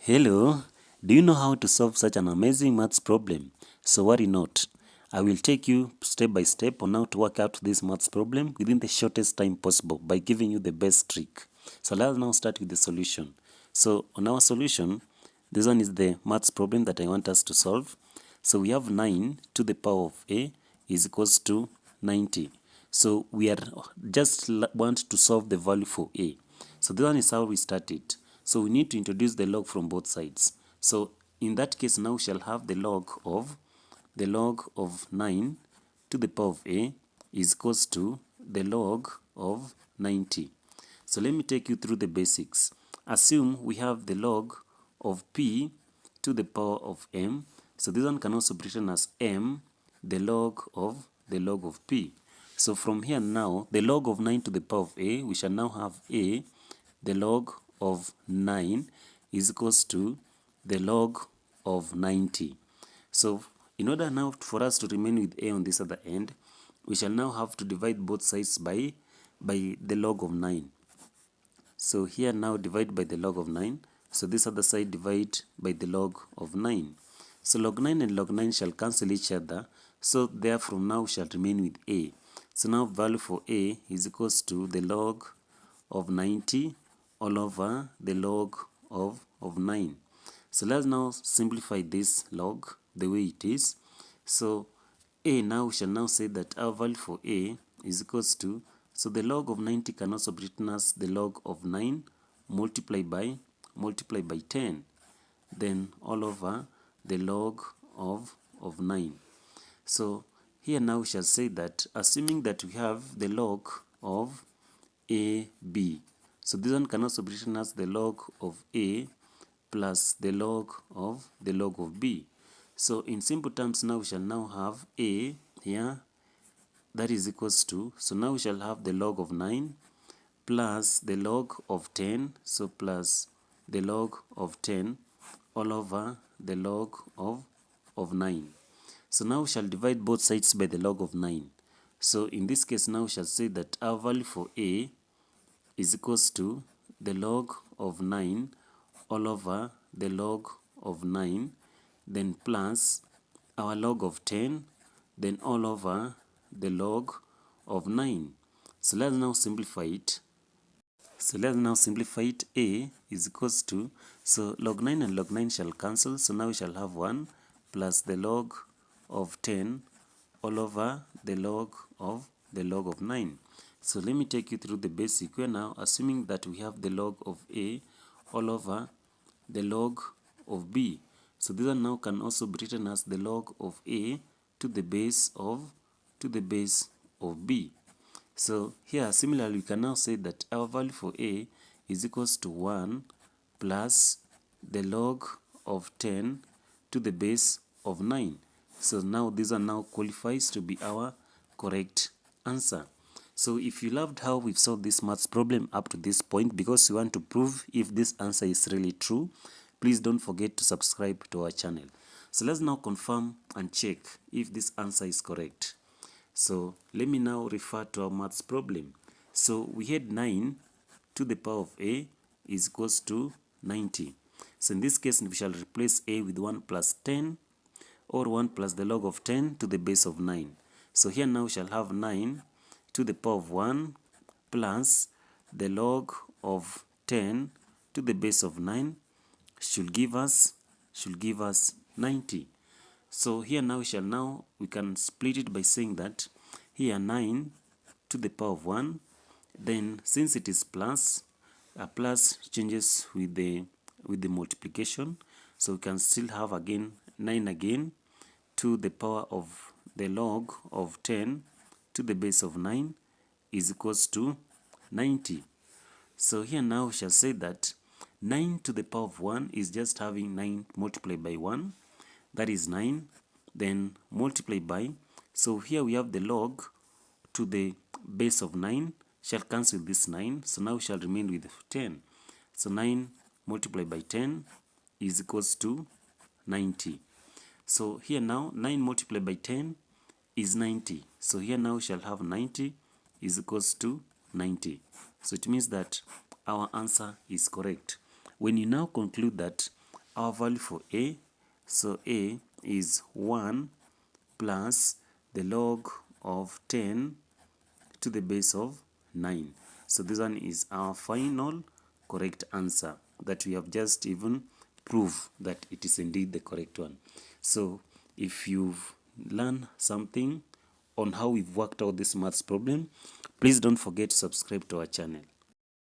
Hello, do you know how to solve such an amazing maths problem? So worry not. I will take you step by step on how to work out this maths problem within the shortest time possible by giving you the best trick. So let's now start with the solution. So on our solution, this one is the maths problem that I want us to solve. So we have 9 to the power of a is equals to 90. So we are just want to solve the value for a. So this one is how we start it. So we need to introduce the log from both sides. So in that case, now we shall have the log of 9 to the power of a is equals to the log of 90. So let me take you through the basics. Assume we have the log of p to the power of m. So this one can also be written as m, the log of p. So from here now, the log of 9 to the power of a, we shall now have a, the log of 9 is equals to the log of 90. So in order now for us to remain with a on this other end, we shall now have to divide both sides by the log of 9. So here now divide by the log of 9. So this other side divide by the log of 9. So log 9 and log 9 shall cancel each other. So therefore now we shall remain with a. So now value for a is equals to the log of 90 all over the log of 9. So let's now simplify this log the way it is. So a, now we shall now say that our value for a is equals to, so the log of 90 can also be written as the log of 9 multiplied by 10, then all over the log of 9. So here now we shall say that assuming that we have the log of ab, so this one can also be written as the log of a plus the log of b. So in simple terms now we shall now have a here, that is equals to, so now we shall have the log of 9 plus the log of 10, so plus the log of 10 all over the log of 9. So now we shall divide both sides by the log of 9. So in this case now we shall say that our value for a is equals to the log of 9 all over the log of 9, then plus our log of 10, then all over the log of 9. So let's now simplify it. A is equals to, so log 9 and log 9 shall cancel, so now we shall have 1 plus the log of 10 all over the log of 9. So let me take you through the basic. We are now assuming that we have the log of a all over the log of b. So this one now can also be written as the log of a to the base of b. So here similarly we can now say that our value for a is equals to 1 plus the log of 10 to the base of 9. So now this one now qualifies to be our correct answer. So if you loved how we've solved this maths problem up to this point because you want to prove if this answer is really true, please don't forget to subscribe to our channel. So let's now confirm and check if this answer is correct. So let me now refer to our maths problem. So we had 9 to the power of a is equals to 90. So in this case we shall replace a with 1 plus 10 or 1 plus the log of 10 to the base of 9. So here now we shall have 9 to the power of 1 plus the log of 10 to the base of 9 should give us 90. So here now we can split it by saying that here 9 to the power of 1, then since it is plus, a plus changes with the multiplication, so we can still have again 9 again to the power of the log of 10 to the base of 9 is equals to 90. So here now we shall say that 9 to the power of 1 is just having 9 multiplied by 1, that is 9, then multiply by, so here we have the log to the base of 9 shall cancel this 9, so now we shall remain with 10. So 9 multiplied by 10 is equals to 90. So here now 9 multiplied by 10 is 90. So here now we shall have 90 is equals to 90. So it means that our answer is correct. When you now conclude that our value for a. So a is 1 plus the log of 10 to the base of 9. So this one is our final correct answer that we have just even proved that it is indeed the correct one. So if you've learned something on how we've worked out this maths problem, please don't forget to subscribe to our channel.